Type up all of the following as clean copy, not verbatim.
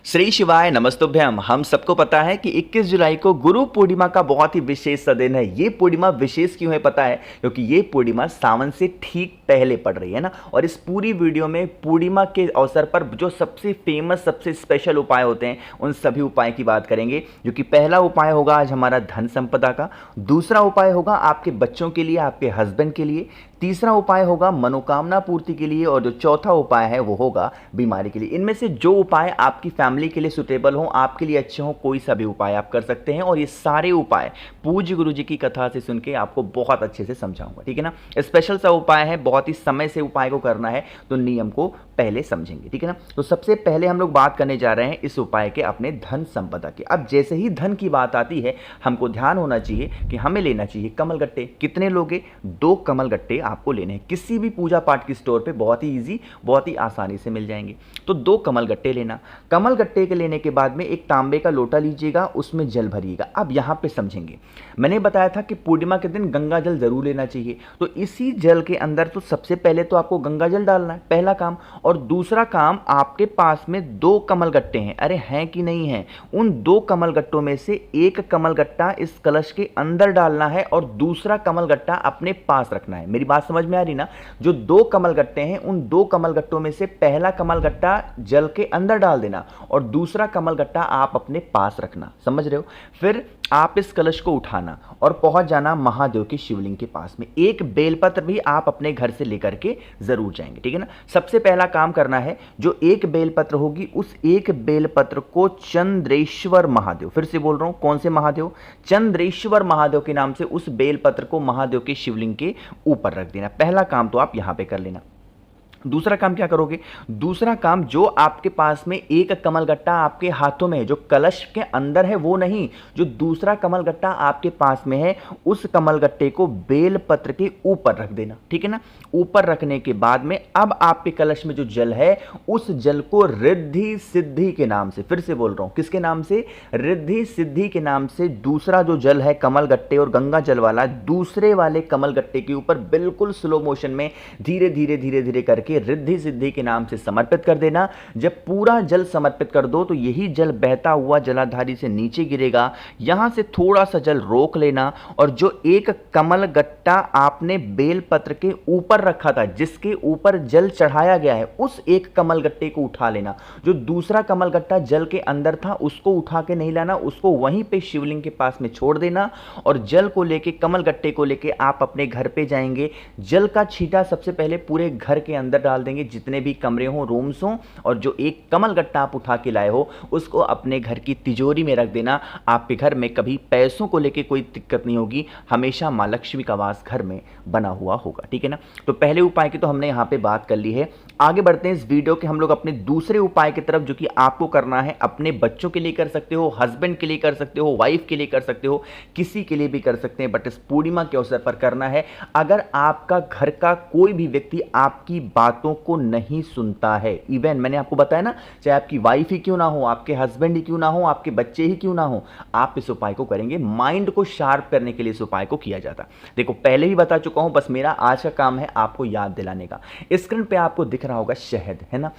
श्री शिवाय नमस्तुभ्यम। हम सबको पता है कि 21 जुलाई को गुरु पूर्णिमा का बहुत ही विशेष सा दिन है। ये पूर्णिमा विशेष क्यों है पता है? क्योंकि ये पूर्णिमा सावन से ठीक पहले पड़ रही है ना। और इस पूरी वीडियो में पूर्णिमा के अवसर पर जो सबसे फेमस सबसे स्पेशल उपाय होते हैं उन सभी उपाय की बात करेंगे। जो कि पहला उपाय होगा आज हमारा धन संपदा का, दूसरा उपाय होगा आपके बच्चों के लिए, आपके हस्बैंड के लिए, तीसरा उपाय होगा मनोकामना पूर्ति के लिए, और जो चौथा उपाय है वो होगा बीमारी के लिए। इनमें से जो उपाय आपकी फैमिली के लिए सुटेबल हो, आपके लिए अच्छे हो, कोई सा भी उपाय आप कर सकते हैं। और ये सारे उपाय पूज्य गुरु जी की कथा से सुन के आपको बहुत अच्छे से समझाऊंगा, ठीक है ना। स्पेशल सा उपाय है, बहुत ही समय से उपाय को करना है तो नियम को पहले समझेंगे, ठीक है ना। तो सबसे पहले हम लोग बात करने जा रहे हैं इस उपाय के अपने धन संपदा की। अब जैसे ही धन की बात आती है हमको ध्यान होना चाहिए कि हमें लेना चाहिए कमल गट्टे। कितने लोगे? 2 कमल गट्टे आपको लेने हैं। किसी भी पूजा पाठ की स्टोर पे बहुत ही इजी, बहुत ही आसानी से मिल जाएंगे। तो 2 कमल गट्टे लेना। कमल गट्टे के लेने के बाद में एक तांबे का लोटा लीजिएगा, उसमें जल भरिएगा। अब यहां पे समझेंगे, मैंने बताया था कि पूर्णिमा के दिन गंगा जल जरूर लेना चाहिए। तो इसी जल के अंदर तो सबसे पहले तो आपको गंगा जल डालना है, पहला काम। और दूसरा काम, आपके पास में 2 कमल गट्टे हैं, अरे हैं कि नहीं है? उन 2 कमल गट्टों में से एक कमल गट्टा इस कलश के अंदर डालना है और दूसरा कमल गट्टा अपने पास रखना है। मेरी बात समझ में आ रही ना? जो 2 कमल गट्टे हैं उन 2 कमल गट्टों में से पहला कमल गट्टा जल के अंदर डाल देना और दूसरा कमल गट्टा आप अपने पास रखना, समझ रहे हो? फिर आप इस कलश को उठाना और पहुंच जाना महादेव के शिवलिंग के पास में। एक बेलपत्र भी आप अपने घर से लेकर के जरूर जाएंगे, ठीक है ना। सबसे पहला काम करना है, जो एक बेलपत्र होगी उस एक बेलपत्र को चंद्रेश्वर महादेव, फिर से बोल रहा हूं, कौन से महादेव? चंद्रेश्वर महादेव के नाम से उस बेलपत्र को महादेव के शिवलिंग के ऊपर रख देना। पहला काम तो आप यहां पे कर लेना। दूसरा काम क्या करोगे? दूसरा काम, जो आपके पास में एक कमल गट्टा आपके हाथों में है, जो कलश के अंदर है वो नहीं, जो दूसरा कमल गट्टा आपके पास में है उस कमल गट्टे को बेल पत्र के ऊपर रख देना, ठीक है ना। ऊपर रखने के बाद में अब आपके कलश में जो जल है उस जल को रिद्धि सिद्धि के नाम से, फिर से बोल रहा हूं, किसके नाम से? रिद्धि सिद्धि के नाम से दूसरा जो जल है कमल गट्टे और गंगा जल वाला, दूसरे वाले कमल गट्टे के ऊपर बिल्कुल स्लो मोशन में धीरे धीरे धीरे धीरे करके रिद्धि सिद्धि के नाम से समर्पित कर देना। जब पूरा जल समर्पित कर दो तो यही जल बहता हुआ जलाधारी से नीचे गिरेगा। यहां से थोड़ा सा जल रोक लेना और जो एक कमल गट्टा आपने बेलपत्र के ऊपर रखा था, जिसके ऊपर जल चढ़ाया गया है, उस एक कमल गट्टे को उठा लेना। जो दूसरा कमल गट्टा जल के अंदर था उसको उठा के नहीं लाना, उसको वहीं पे शिवलिंग के पास में छोड़ देना और जल को लेके, कमल गट्टे को लेके आप अपने घर पे जाएंगे। जल का छींटा सबसे पहले पूरे घर के अंदर डाल देंगे, जितने भी कमरे हो, रूम्स हो, और जो एक कमल गट्टा आप उठा के लाए हो उसको अपने घर की तिजोरी में रख देना। आपके घर में कभी पैसों को लेके कोई दिक्कत नहीं होगी, हमेशा मां लक्ष्मी का वास घर में बना हुआ होगा, ठीक है ना। तो पहले उपाय की तो हमने यहां पे बात कर ली है। आगे बढ़ते हैं इस वीडियो के हम लोग अपने दूसरे उपाय की तरफ, जो कि आपको करना है अपने बच्चों के लिए कर सकते हो, हस्बैंड के लिए कर सकते हो, वाइफ के लिए कर सकते हो, किसी के लिए भी कर सकते हैं, बट इस पूर्णिमा के अवसर पर करना है। अगर आपका घर का कोई भी व्यक्ति आपकी बातों को नहीं सुनता है, इवन मैंने आपको बताया ना, चाहे आपकी वाइफ ही क्यों ना हो, आपके हस्बैंड ही क्यों ना हो, आपके बच्चे ही क्यों ना हो, आप इस उपाय को करेंगे। माइंड को शार्प करने के लिए इस उपाय को किया जाता। देखो पहले ही बता चुका हूं, बस मेरा आज का काम है आपको याद दिलाने का। स्क्रीन पे आपको दिख रहा होगा शहद, है ना।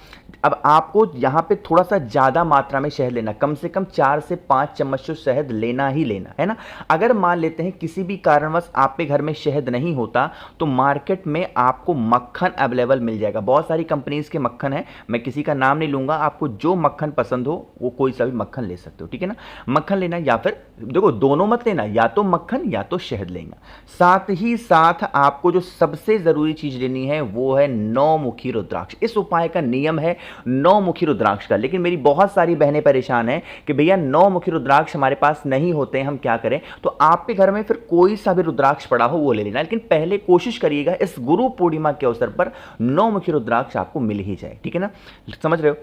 अब आपको यहां पे थोड़ा सा ज्यादा मात्रा में शहद लेना, कम से कम 4 से 5 चम्मच तो शहद लेना ही लेना है ना। अगर मान लेते हैं किसी भी कारणवश आपके घर में शहद नहीं होता तो मार्केट में आपको मक्खन अवेलेबल मिल जाएगा। बहुत सारी कंपनीज के मक्खन है, मैं किसी का नाम नहीं लूंगा, आपको जो मक्खन पसंद हो वो कोई सा भी मक्खन ले सकते हो, ठीक है ना। मक्खन लेना, या फिर देखो दोनों मत लेना, या तो मक्खन या तो शहद लेना। साथ ही साथ आपको जो सबसे जरूरी चीज लेनी है वो है 9 मुखी रुद्राक्ष। इस उपाय का नियम है 9 मुखी रुद्राक्ष का, लेकिन मेरी बहुत सारी बहनें परेशान हैं कि भैया 9 मुखी रुद्राक्ष हमारे पास नहीं होते हैं, हम क्या करें? तो आपके घर में फिर कोई सा भी रुद्राक्ष पड़ा हो वो ले लेना, लेकिन पहले कोशिश करिएगा इस गुरु पूर्णिमा के अवसर पर 9 मुखी रुद्राक्ष आपको मिल ही जाए, ठीक है ना। समझ रहे हो?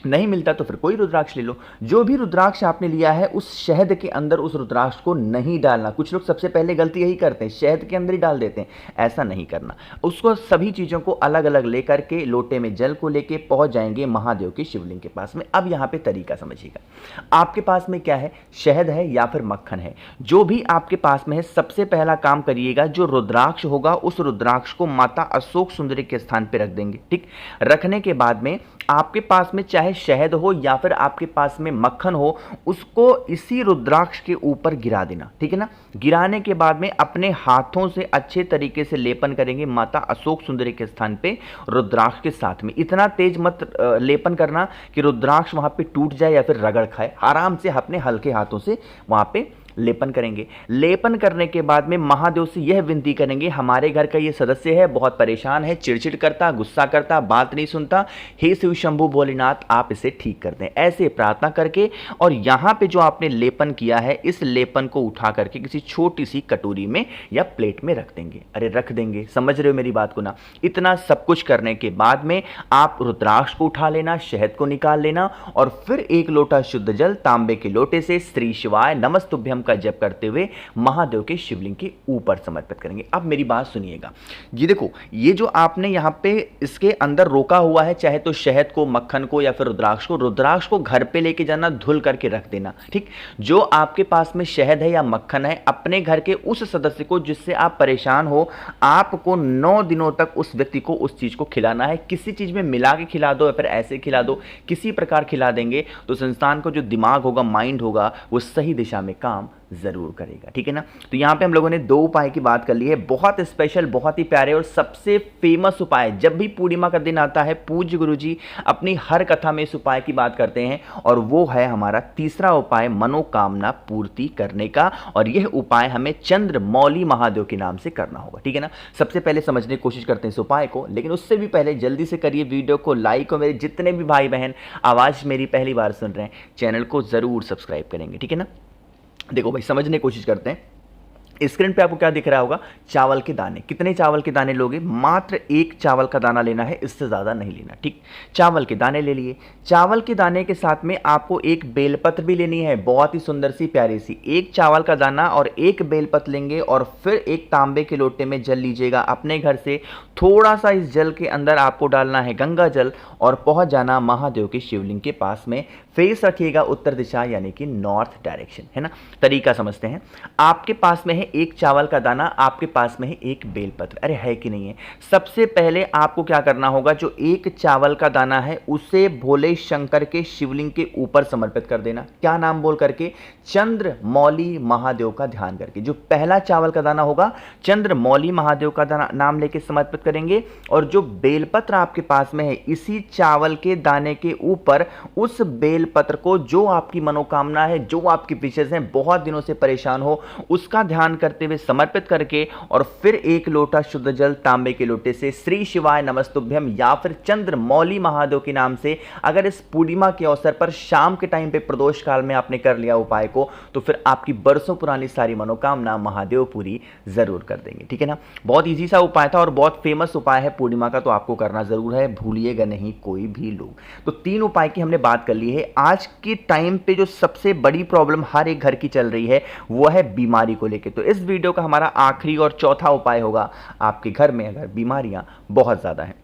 नहीं मिलता तो फिर कोई रुद्राक्ष ले लो। जो भी रुद्राक्ष आपने लिया है उस शहद के अंदर उस रुद्राक्ष को नहीं डालना। कुछ लोग सबसे पहले गलती यही करते हैं, शहद के अंदर ही डाल देते हैं, ऐसा नहीं करना। उसको सभी चीज़ों को अलग अलग लेकर के लोटे में जल को लेके पहुंच जाएंगे महादेव के शिवलिंग के पास में। अब यहाँ पे तरीका समझिएगा, आपके पास में क्या है, शहद है या फिर मक्खन है, जो भी आपके पास में है, सबसे पहला काम करिएगा, जो रुद्राक्ष होगा उस रुद्राक्ष को माता अशोक सुंदरी के स्थान पर रख देंगे। ठीक, रखने के बाद में आपके पास में चाहे चाहे शहद हो या फिर आपके पास में मक्खन हो, उसको इसी रुद्राक्ष के ऊपर गिरा देना, ठीक है ना। गिराने के बाद में अपने हाथों से अच्छे तरीके से लेपन करेंगे माता अशोक सुंदरी के स्थान पे रुद्राक्ष के साथ में। इतना तेज मत लेपन करना कि रुद्राक्ष वहां पे टूट जाए या फिर रगड़ खाए। आराम से अपने हल्के हाथों से वहां पे लेपन करेंगे। लेपन करने के बाद में महादेव से यह विनती करेंगे, हमारे घर का ये सदस्य है, बहुत परेशान है, चिड़चिड़ करता, गुस्सा करता, बात नहीं सुनता, हे शिव शंभु भोलेनाथ आप इसे ठीक कर दें। ऐसे प्रार्थना करके और यहाँ पे जो आपने लेपन किया है, इस लेपन को उठा करके किसी छोटी सी कटोरी में या प्लेट में रख देंगे। अरे रख देंगे, समझ रहे हो मेरी बात को ना। इतना सब कुछ करने के बाद में आप रुद्राक्ष को उठा लेना, शहद को निकाल लेना और फिर एक लोटा शुद्ध जल तांबे के लोटे से श्री शिवाय नमस्तुभ्यम का जप करते हुए महादेव के शिवलिंग के ऊपर समर्पित करेंगे। अब मेरी बात सुनिएगा, ये देखो, ये जो आपने यहां पे इसके अंदर रोका हुआ है, चाहे तो शहद को, मक्खन को या फिर रुद्राक्ष को घर पे लेके जाना, धुल करके रख देना, ठीक। जो आपके पास में शहद है या मक्खन है, अपने घर के उस सदस्य को जिससे आप परेशान हो, आपको 9 दिनों तक उस व्यक्ति को उस चीज को खिलाना है। किसी चीज में मिला के खिला दो या फिर ऐसे खिला दो, किसी प्रकार खिला देंगे तो संस्थान को जो दिमाग होगा, माइंड होगा, वो सही दिशा में काम जरूर करेगा, ठीक है ना। तो यहां पे हम लोगों ने 2 उपाय की बात कर ली है, बहुत स्पेशल, बहुत ही प्यारे और सबसे फेमस उपाय। जब भी पूर्णिमा का दिन आता है, पूज्य गुरुजी अपनी हर कथा में इस उपाय की बात करते हैं और वो है हमारा तीसरा उपाय, मनोकामना पूर्ति करने का। और यह उपाय हमें चंद्रमौली महादेव के नाम से करना होगा, ठीक है ना। सबसे पहले समझने की कोशिश करते हैं इस उपाय को, लेकिन उससे भी पहले जल्दी से करिए वीडियो को लाइक और मेरे जितने भी भाई बहन आवाज मेरी पहली बार सुन रहे हैं, चैनल को जरूर सब्सक्राइब करेंगे, ठीक है ना। देखो भाई, समझने की कोशिश करते हैं। स्क्रीन पे आपको क्या दिख रहा होगा, चावल के दाने। कितने चावल के दाने लोगे, मात्र 1 चावल का दाना लेना है, इससे ज़्यादा नहीं लेना, ठीक। चावल के दाने ले लिए। चावल के दाने के साथ में आपको एक बेलपत्र भी लेनी है, बहुत ही सुंदर सी प्यारी सी। 1 चावल का दाना और 1 बेलपत्र लेंगे और फिर एक तांबे के लोटे में जल लीजिएगा अपने घर से। थोड़ा सा इस जल के अंदर आपको डालना है गंगा जल और पहुंच जाना महादेव के शिवलिंग के पास में। फेस रखिएगा उत्तर दिशा यानी कि नॉर्थ डायरेक्शन, है ना। तरीका समझते हैं। आपके पास में है 1 चावल का दाना, आपके पास में है 1 बेलपत्र। अरे है कि नहीं है। सबसे पहले आपको क्या करना होगा, जो 1 चावल का दाना है उसे भोले शंकर के शिवलिंग के ऊपर समर्पित कर देना। क्या नाम बोल करके, चंद्रमौली महादेव का ध्यान करके। जो पहला चावल का दाना होगा, चंद्रमौली महादेव का दाना नाम लेके समर्पित करेंगे और जो बेलपत्र आपके पास में है, इसी चावल के दाने के ऊपर उस बेलपत्र को, जो आपकी मनोकामना है, जो आपकी विशेष हैं, बहुत दिनों से परेशान हो, उसका ध्यान करते हुए समर्पित करके और फिर 1 लोटा शुद्ध जल तांबे के लोटे से श्री शिवाय नमस्तुभ्यम या फिर चंद्रमौली महादेव के नाम से, अगर इस पूर्णिमा के अवसर पर शाम के टाइम पे प्रदोष काल में आपने कर लिया उपाय को, तो फिर आपकी बरसों पुरानी सारी मनोकामना महादेव पूरी जरूर कर देंगे, ठीक है ना। बहुत इजी सा उपाय था और बहुत फेमस उपाय है पूर्णिमा का, तो आपको करना जरूर है, भूलिएगा नहीं कोई भी लोग। तो 3 उपाय की हमने बात कर ली है। आज के टाइम पे जो सबसे बड़ी प्रॉब्लम हर एक घर की चल रही है वो है बीमारी को लेके। तो इस वीडियो का हमारा आखिरी और चौथा उपाय होगा, आपके घर में अगर बीमारियां बहुत ज्यादा हैं।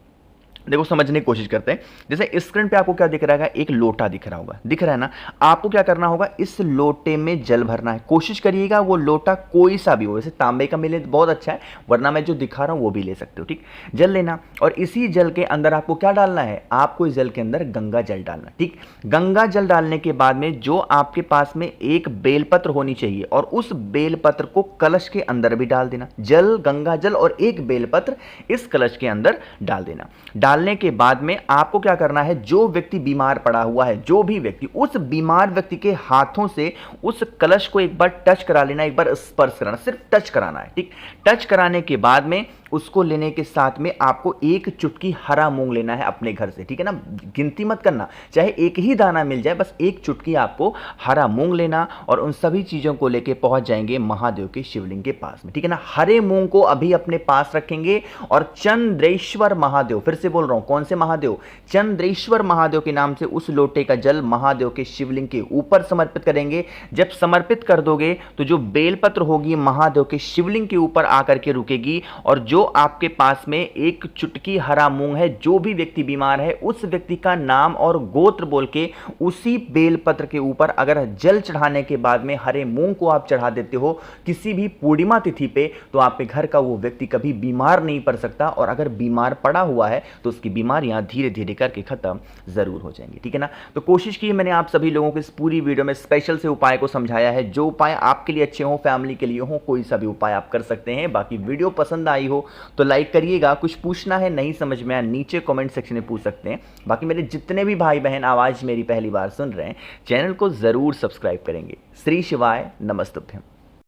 देखो समझने की कोशिश करते हैं। जैसे स्क्रीन पे आपको क्या दिख रहा है, एक लोटा दिख रहा होगा, दिख रहा है ना। आपको क्या करना होगा, इस लोटे में जल भरना है। कोशिश करिएगा वो लोटा कोई सा भी हो, जैसे तांबे का मिले तो बहुत अच्छा है, वरना मैं जो दिखा रहा हूं वो भी ले सकते हो, ठीक। जल लेना और इसी जल के अंदर आपको क्या डालना है, आपको इस जल के अंदर गंगा जल डालना, ठीक। गंगा जल डालने के बाद में जो आपके पास में 1 बेलपत्र होनी चाहिए और उस बेलपत्र को कलश के अंदर भी डाल देना। जल, गंगा जल और 1 बेलपत्र इस कलश के अंदर डाल देना। डालने के बाद में आपको क्या करना है, जो व्यक्ति बीमार पड़ा हुआ है, जो भी व्यक्ति, उस बीमार व्यक्ति के हाथों से उस कलश को एक बार टच करा लेना, एक बार स्पर्श कराना, सिर्फ टच कराना है, ठीक। टच कराने के बाद में उसको लेने के साथ में आपको 1 चुटकी हरा मूंग लेना है अपने घर से, ठीक है ना। गिनती मत करना, चाहे 1 ही दाना मिल जाए, बस 1 चुटकी आपको हरा मूंग लेना और उन सभी चीजों को लेके पहुंच जाएंगे महादेव के शिवलिंग के पास में, ठीक है ना। हरे मूंग को अभी अपने पास रखेंगे और चंद्रेश्वर महादेव, फिर से बोल रहा हूं, कौन से महादेव, चंद्रेश्वर महादेव के नाम से उस लोटे का जल महादेव के शिवलिंग के ऊपर समर्पित करेंगे। जब समर्पित कर दोगे तो जो बेलपत्र होगी महादेव के शिवलिंग के ऊपर आकर के रुकेगी और जो आपके पास में एक चुटकी हरा मूंग है, जो भी व्यक्ति बीमार है उस व्यक्ति का नाम और गोत्र बोल के उसी बेलपत्र के ऊपर अगर जल चढ़ाने के बाद में हरे मूंग को आप चढ़ा देते हो किसी भी पूर्णिमा तिथि पे, तो आपके घर का वो व्यक्ति कभी बीमार नहीं पड़ सकता, और अगर बीमार पड़ा हुआ है तो उसकी बीमारियां धीरे धीरे करके खत्म जरूर हो जाएंगी। ठीक है ना। तो कोशिश की मैंने आप सभी लोगों को इस पूरी वीडियो में स्पेशल से उपाय को समझाया है, जो उपाय आपके लिए अच्छे हो, फैमिली के लिए हो, कोई सा भी उपाय आप कर सकते हैं। बाकी वीडियो पसंद आई हो तो लाइक करिएगा, कुछ पूछना है नहीं समझ में आया नीचे कमेंट सेक्शन में पूछ सकते हैं। बाकी मेरे जितने भी भाई बहन आवाज मेरी पहली बार सुन रहे हैं चैनल को जरूर सब्सक्राइब करेंगे। श्री शिवाय नमस्तुभ्यम।